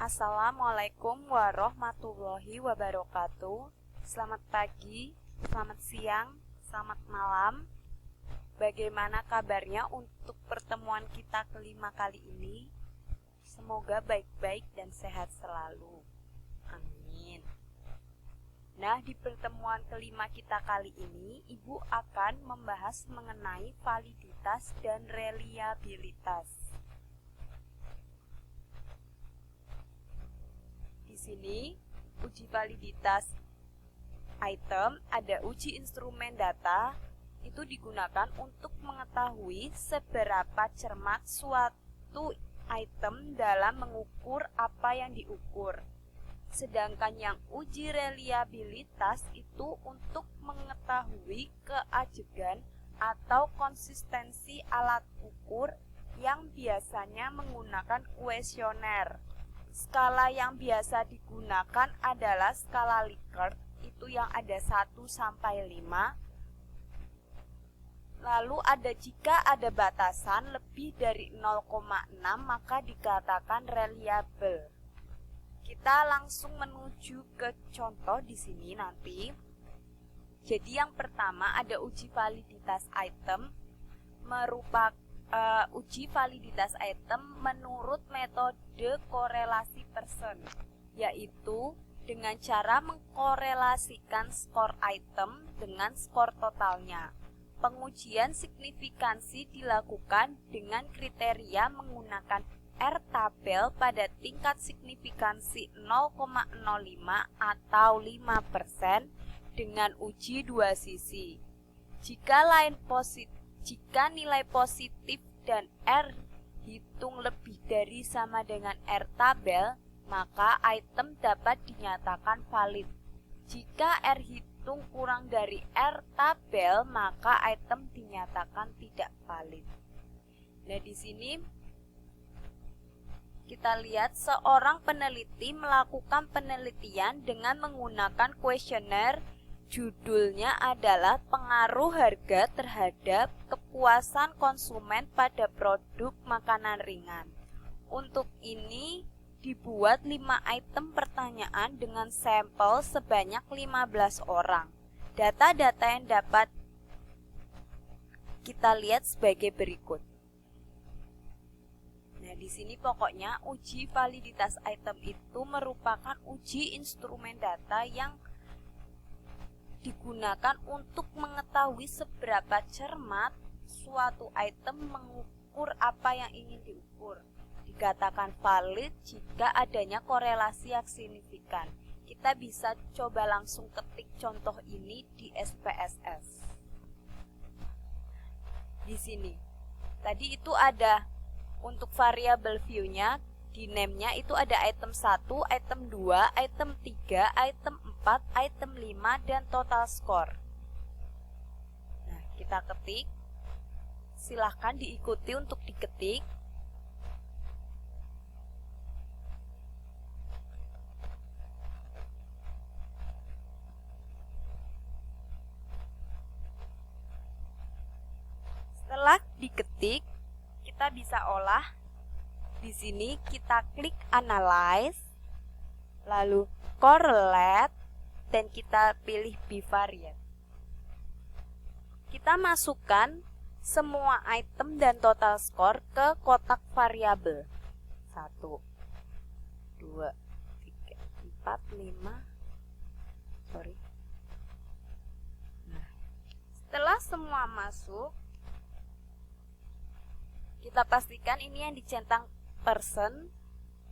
Assalamualaikum warahmatullahi wabarakatuh. Selamat pagi, selamat siang, selamat malam. Bagaimana kabarnya untuk pertemuan kita kelima kali ini? Semoga baik-baik dan sehat selalu. Amin. Nah, di pertemuan kelima kita kali ini, Ibu akan membahas mengenai validitas dan reliabilitas. Di sini, uji validitas item, ada uji instrumen data, itu digunakan untuk mengetahui seberapa cermat suatu item dalam mengukur apa yang diukur. Sedangkan yang uji reliabilitas itu untuk mengetahui keajegan atau konsistensi alat ukur yang biasanya menggunakan kuesioner. Skala yang biasa digunakan adalah skala Likert, itu yang ada 1 sampai 5. Lalu jika ada batasan lebih dari 0,6 maka dikatakan reliable. Kita langsung menuju ke contoh di sini nanti. Jadi yang pertama ada uji validitas item, uji validitas item menurut metode korelasi Pearson, yaitu dengan cara mengkorelasikan skor item dengan skor totalnya. Pengujian signifikansi dilakukan dengan kriteria menggunakan R-tabel pada tingkat signifikansi 0,05 atau 5% dengan uji dua sisi. Jika nilai positif dan R hitung lebih dari sama dengan R-tabel, maka item dapat dinyatakan valid. Jika R hitung kurang dari R-tabel, maka item dinyatakan tidak valid. Nah, di sini kita lihat seorang peneliti melakukan penelitian dengan menggunakan kuesioner. Judulnya adalah pengaruh harga terhadap kepuasan konsumen pada produk makanan ringan. Untuk ini dibuat 5 item pertanyaan dengan sampel sebanyak 15 orang. Data-data yang dapat kita lihat sebagai berikut. Nah, di sini pokoknya uji validitas item itu merupakan uji instrumen data yang digunakan untuk mengetahui seberapa cermat suatu item mengukur apa yang ingin diukur. Dikatakan valid jika adanya korelasi yang signifikan. Kita bisa coba langsung ketik contoh ini di SPSS. Di sini. Tadi itu ada untuk variable view-nya, di name-nya itu ada item 1, item 2, item 3, item 4, item 5, dan total score. Nah, kita ketik. Silahkan diikuti untuk diketik. Setelah diketik, kita bisa olah. Di sini kita klik analyze, lalu correlate, dan kita pilih bivariate. Kita masukkan semua item dan total score ke kotak variabel. 1, 2, 3, 4, 5. Nah, setelah semua masuk, kita pastikan ini yang dicentang Pearson,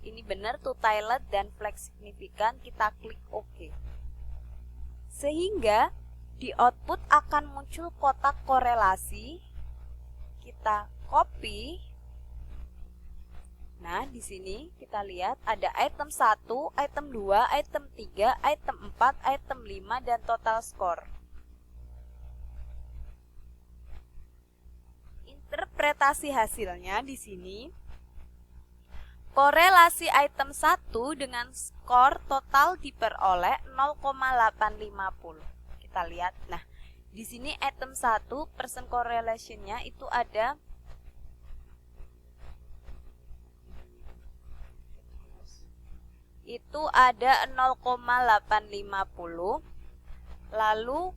ini benar two-tiled dan flex signifikan, kita klik OK. Sehingga di output akan muncul kotak korelasi, kita copy. Nah, di sini kita lihat ada item 1, item 2, item 3, item 4, item 5, dan total score. Interpretasi hasilnya di sini. Korelasi item 1 dengan skor total diperoleh 0,850. Kita lihat. Nah, di sini item 1 percent correlation-nya itu ada itu ada 0,850. Lalu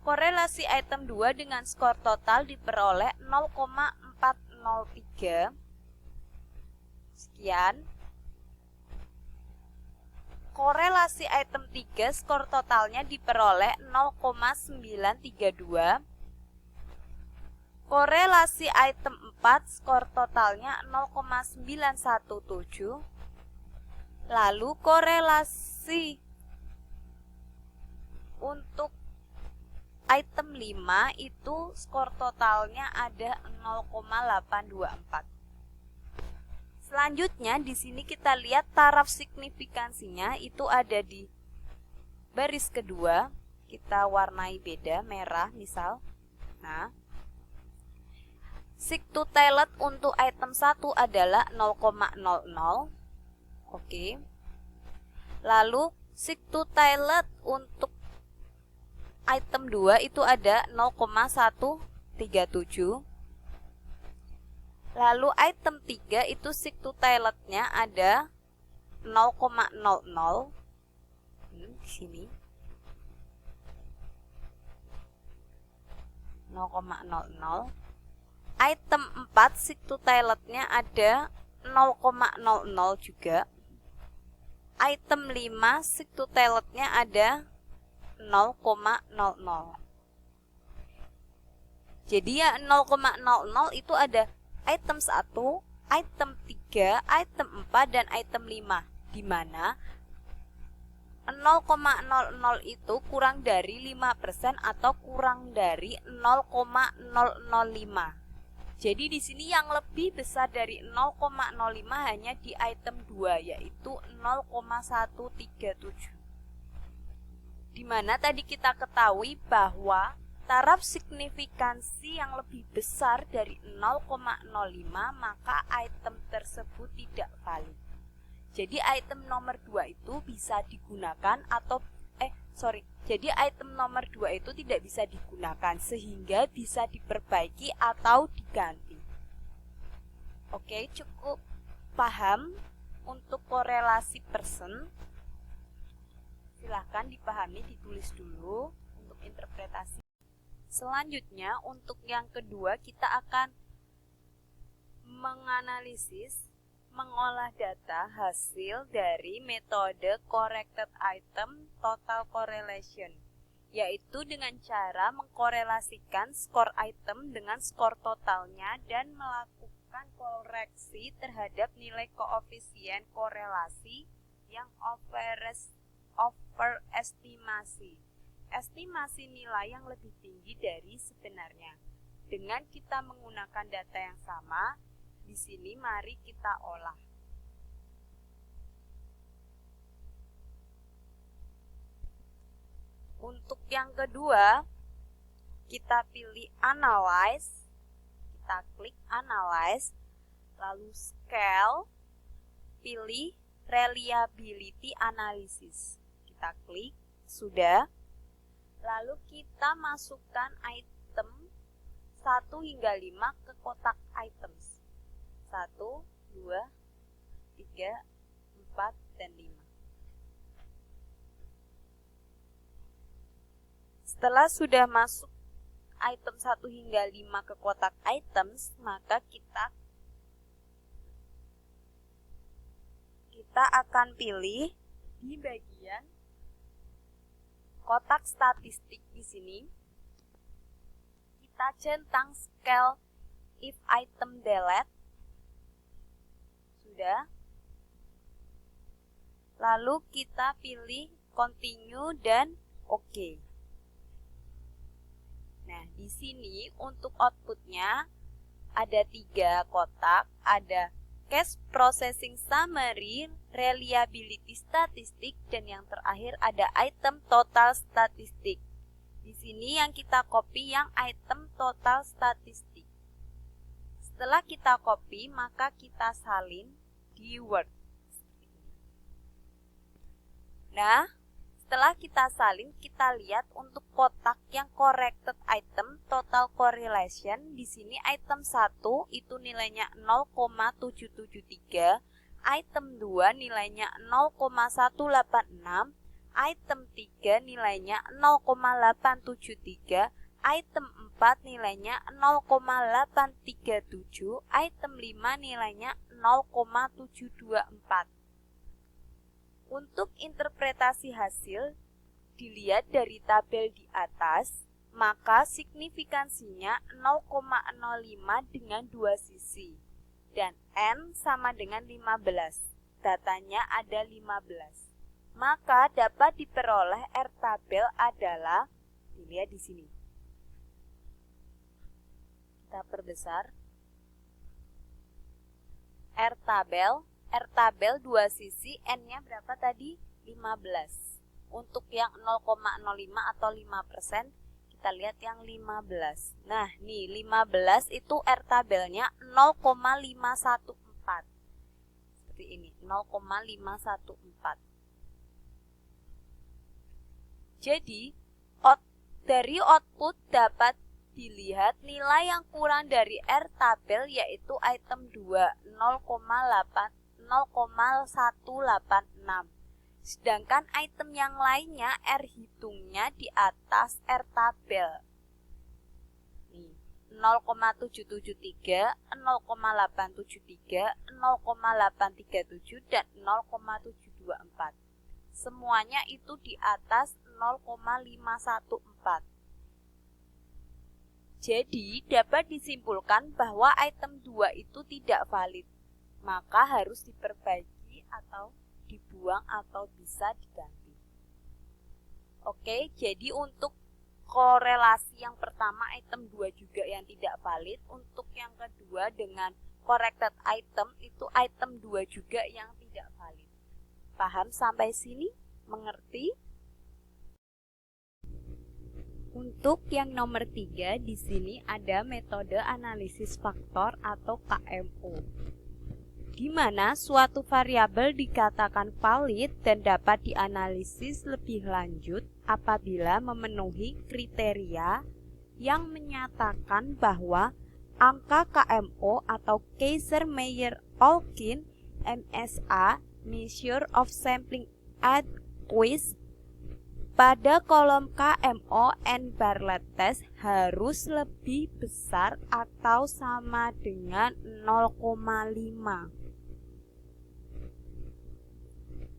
korelasi item 2 dengan skor total diperoleh 0,403. Sekian. Korelasi item 3 skor totalnya diperoleh 0,932. Korelasi item 4 skor totalnya 0,917. Lalu korelasi untuk item 5 itu skor totalnya ada 0,824. Selanjutnya di sini kita lihat taraf signifikansinya itu ada di baris kedua. Kita warnai beda, merah misal. Nah, sig to tailet untuk item 1 adalah 0,00. Oke. Lalu sig to tailet untuk item 2 itu ada 0,137. Lalu item 3 itu sig to tailetnya ada 0,00. Di sini 0,00. Item 4 sig to tailetnya ada 0,00 juga. Item 5 sig to tailetnya ada 0,00. Jadi ya 0,00 itu ada item 1, item 3, item 4, dan item 5. Di mana 0,00 itu kurang dari 5% atau kurang dari 0,005. Jadi di sini yang lebih besar dari 0,05 hanya di item 2 yaitu 0,137. Dimana tadi kita ketahui bahwa taraf signifikansi yang lebih besar dari 0,05 maka item tersebut tidak valid. Jadi item nomor 2 itu bisa digunakan atau jadi item nomor 2 itu tidak bisa digunakan sehingga bisa diperbaiki atau diganti. Oke, cukup paham untuk korelasi person. Silahkan dipahami, ditulis dulu untuk interpretasi. Selanjutnya untuk yang kedua kita akan menganalisis, mengolah data hasil dari metode corrected item total correlation, yaitu dengan cara mengkorelasikan skor item dengan skor totalnya dan melakukan koreksi terhadap nilai koefisien korelasi yang overestimasi. Estimasi nilai yang lebih tinggi dari sebenarnya. Dengan kita menggunakan data yang sama, di sini mari kita olah. Untuk yang kedua, kita pilih analyze, kita klik analyze, lalu scale, pilih reliability analysis. Kita klik, sudah. Lalu kita masukkan item 1 hingga 5 ke kotak items. 1, 2, 3, 4, dan 5. Setelah sudah masuk item 1 hingga 5 ke kotak items, maka kita akan pilih di bagian kotak statistik di sini. Kita centang scale if item delete. Sudah. Lalu kita pilih continue dan OK. Nah, di sini untuk outputnya ada 3 kotak, ada case processing summary, reliability statistik, dan yang terakhir ada item total statistik. Di sini yang kita copy yang item total statistik. Setelah kita copy, maka kita salin di Word. Nah, setelah kita salin, kita lihat untuk kotak yang corrected item total correlation. Di sini item 1 itu nilainya 0,773, item 2 nilainya 0,186, item 3 nilainya 0,873, item 4 nilainya 0,837, item 5 nilainya 0,724. Untuk interpretasi hasil dilihat dari tabel di atas, maka signifikansinya 0,05 dengan dua sisi dan N sama dengan 15. Datanya ada 15. Maka dapat diperoleh R tabel adalah, dilihat di sini. Kita perbesar. R tabel dua sisi, N-nya berapa tadi? 15. Untuk yang 0,05 atau 5%, kita lihat yang 15. Nah, nih 15 itu R tabelnya 0,514. Seperti ini, 0,514. Jadi, dari output dapat dilihat nilai yang kurang dari R tabel yaitu item 2, 0,186. Sedangkan item yang lainnya R hitungnya di atas R tabel. Nih, 0,773, 0,873, 0,837 dan 0,724. Semuanya itu di atas 0,514. Jadi dapat disimpulkan bahwa item 2 itu tidak valid. Maka harus diperbaiki atau dibuang atau bisa diganti. Oke, jadi untuk korelasi yang pertama item 2 juga yang tidak valid. Untuk yang kedua dengan corrected item itu item 2 juga yang tidak valid. Paham sampai sini? Mengerti? Untuk yang nomor 3 di sini ada metode analisis faktor atau KMO. Di mana suatu variabel dikatakan valid dan dapat dianalisis lebih lanjut apabila memenuhi kriteria yang menyatakan bahwa angka KMO atau Kaiser-Meyer-Olkin MSA Measure of Sampling Adequacy pada kolom KMO N Bartlett test harus lebih besar atau sama dengan 0,5.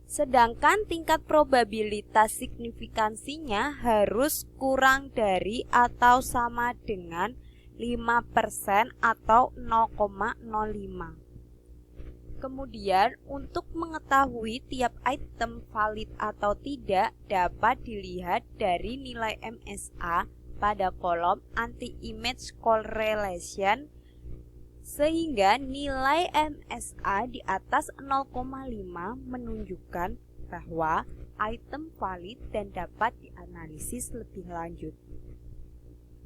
Sedangkan tingkat probabilitas signifikansinya harus kurang dari atau sama dengan 5% atau 0,05. Kemudian, untuk mengetahui tiap item valid atau tidak dapat dilihat dari nilai MSA pada kolom anti-image correlation, sehingga nilai MSA di atas 0,5 menunjukkan bahwa item valid dan dapat dianalisis lebih lanjut.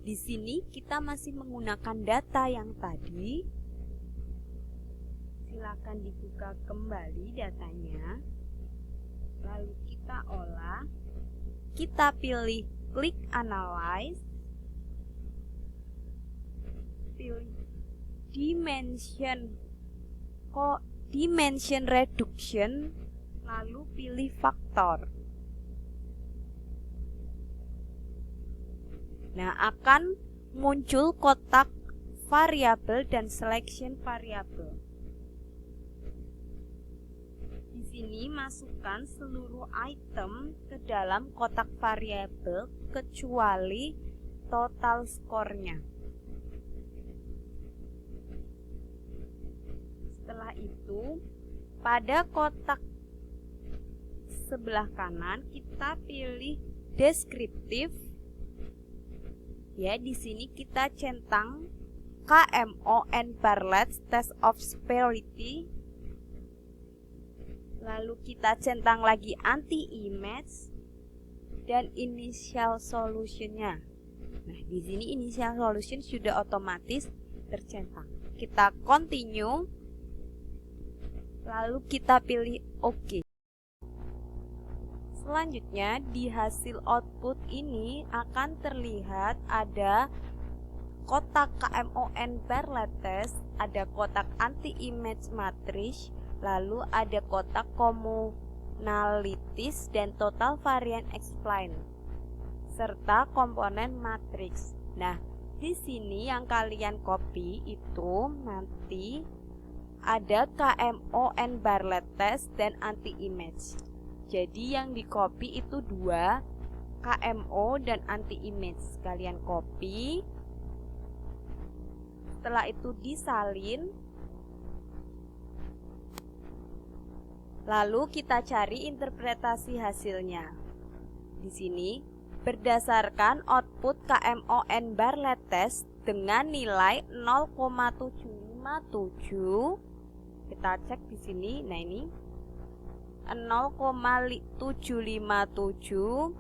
Di sini kita masih menggunakan data yang tadi. Silakan dibuka kembali datanya. Lalu kita olah. Kita pilih klik analyze. Pilih dimension reduction, lalu pilih faktor. Nah, akan muncul kotak variabel dan selection variabel. Di sini masukkan seluruh item ke dalam kotak variabel kecuali total skornya. Setelah itu, pada kotak sebelah kanan kita pilih deskriptif. Ya, di sini kita centang KMO N Bartlett Test of Severity. Lalu kita centang lagi anti-image dan initial solution-nya. Nah, di sini initial solution sudah otomatis tercentang. Kita continue. Lalu kita pilih OK. Selanjutnya di hasil output ini akan terlihat ada kotak KMO N Bartlett test, ada kotak anti-image matrix, Lalu ada kotak commonalities dan total variant explain serta komponen matriks. Nah, di sini yang kalian copy itu nanti ada KMON Bartlett test dan anti image. Jadi yang di copy itu dua, KMO dan anti image. Kalian copy. Setelah itu disalin. Lalu kita cari interpretasi hasilnya. Di sini berdasarkan output KMON Bartlett test dengan nilai 0,757, kita cek di sini. Nah, ini 0,757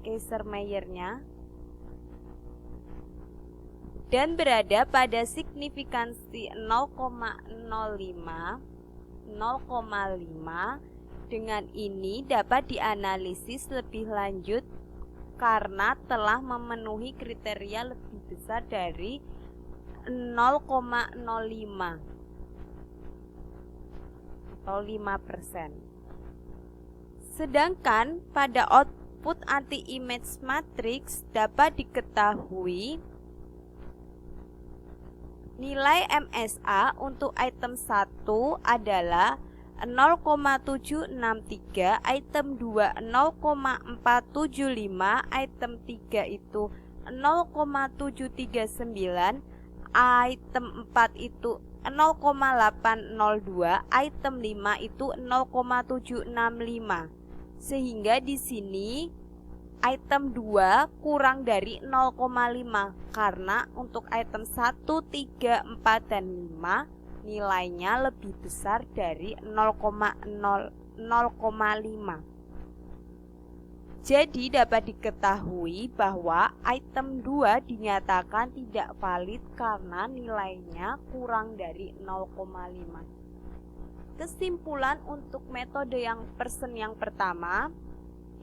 Kaiser-Meyer-nya dan berada pada signifikansi 0,05. Dengan ini dapat dianalisis lebih lanjut karena telah memenuhi kriteria lebih besar dari 0,05 atau 5%. Sedangkan pada output anti-image matrix dapat diketahui nilai MSA untuk item 1 adalah 0,763, item 2 0,475, item 3 itu 0,739, item 4 itu 0,802, item 5 itu 0,765. Sehingga di sini item 2 kurang dari 0,5 karena untuk item 1, 3, 4, dan 5 nilainya lebih besar dari 0,5. Jadi dapat diketahui bahwa item 2 dinyatakan tidak valid karena nilainya kurang dari 0,5. Kesimpulan untuk metode yang pertama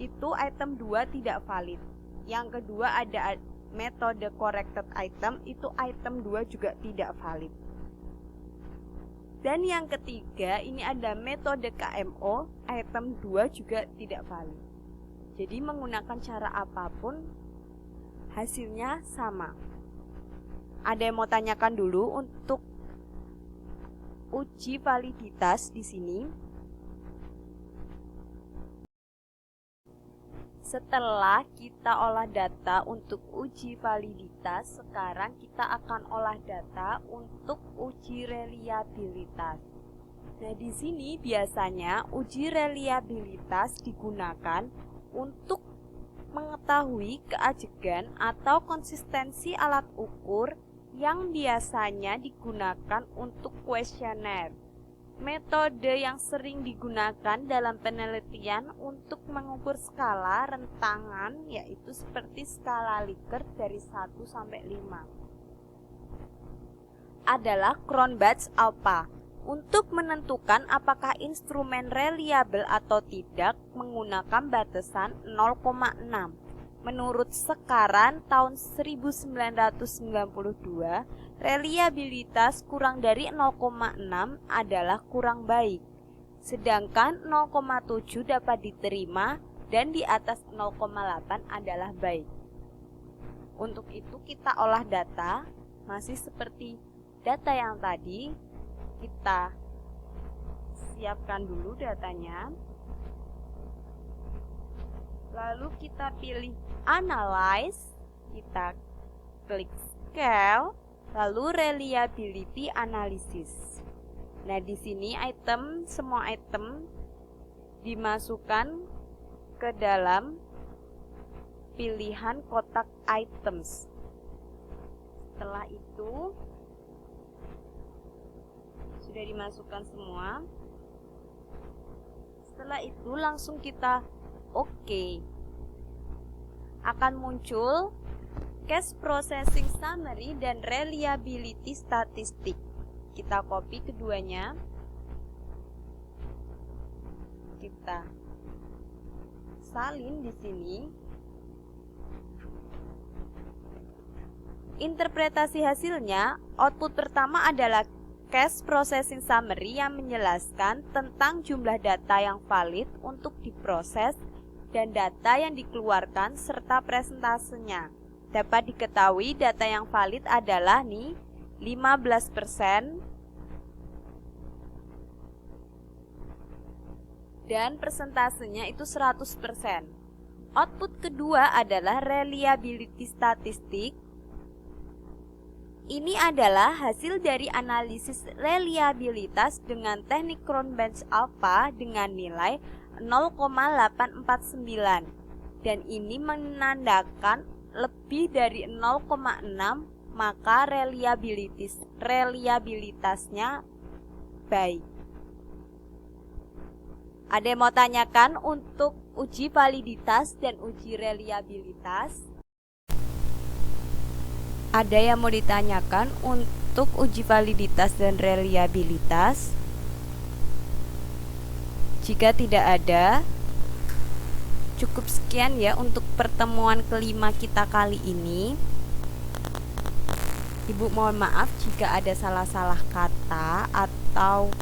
itu item 2 tidak valid. Yang kedua ada metode corrected item, itu item 2 juga tidak valid. Dan yang ketiga ini ada metode KMO, item 2 juga tidak valid. Jadi menggunakan cara apapun hasilnya sama. Ada yang mau tanyakan dulu untuk uji validitas di sini? Setelah kita olah data untuk uji validitas, sekarang kita akan olah data untuk uji reliabilitas. Nah, di sini biasanya uji reliabilitas digunakan untuk mengetahui keajegan atau konsistensi alat ukur yang biasanya digunakan untuk kuesioner. Metode yang sering digunakan dalam penelitian untuk mengukur skala rentangan yaitu seperti skala Likert dari 1 sampai 5 adalah Cronbach's-Alpha untuk menentukan apakah instrumen reliable atau tidak menggunakan batasan 0,6. Menurut Sekaran tahun 1992, reliabilitas kurang dari 0,6 adalah kurang baik, sedangkan 0,7 dapat diterima dan di atas 0,8 adalah baik. Untuk itu kita olah data, masih seperti data yang tadi, kita siapkan dulu datanya. Lalu kita pilih Analyze, kita klik Scale, lalu Reliability Analysis. Nah, di sini semua item dimasukkan ke dalam pilihan kotak items. Setelah itu sudah dimasukkan semua. Setelah itu langsung kita Oke. Akan muncul Cache Processing Summary dan Reliability Statistic. Kita copy keduanya. Kita salin di sini. Interpretasi hasilnya, output pertama adalah Cache Processing Summary yang menjelaskan tentang jumlah data yang valid untuk diproses dan data yang dikeluarkan serta presentasenya. Dapat diketahui data yang valid adalah nih 15% dan persentasenya itu 100%. Output kedua adalah reliability statistik. Ini adalah hasil dari analisis reliabilitas dengan teknik Cronbach's alpha dengan nilai 0,849 dan ini menandakan lebih dari 0,6, maka reliabilitasnya baik. Ada yang mau tanyakan untuk uji validitas dan uji reliabilitas? Ada yang mau ditanyakan untuk uji validitas dan reliabilitas? Jika tidak ada, cukup sekian ya untuk pertemuan kelima kita kali ini. Ibu mohon maaf jika ada salah-salah kata atau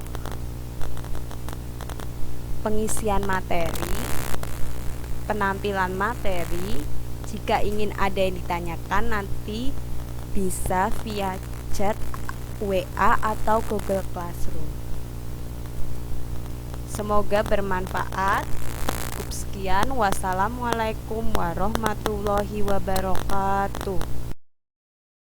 pengisian materi, penampilan materi. Jika ingin ada yang ditanyakan nanti bisa via chat, WA atau Google Classroom. Semoga bermanfaat. Cukup sekian. Wassalamualaikum warahmatullahi wabarakatuh.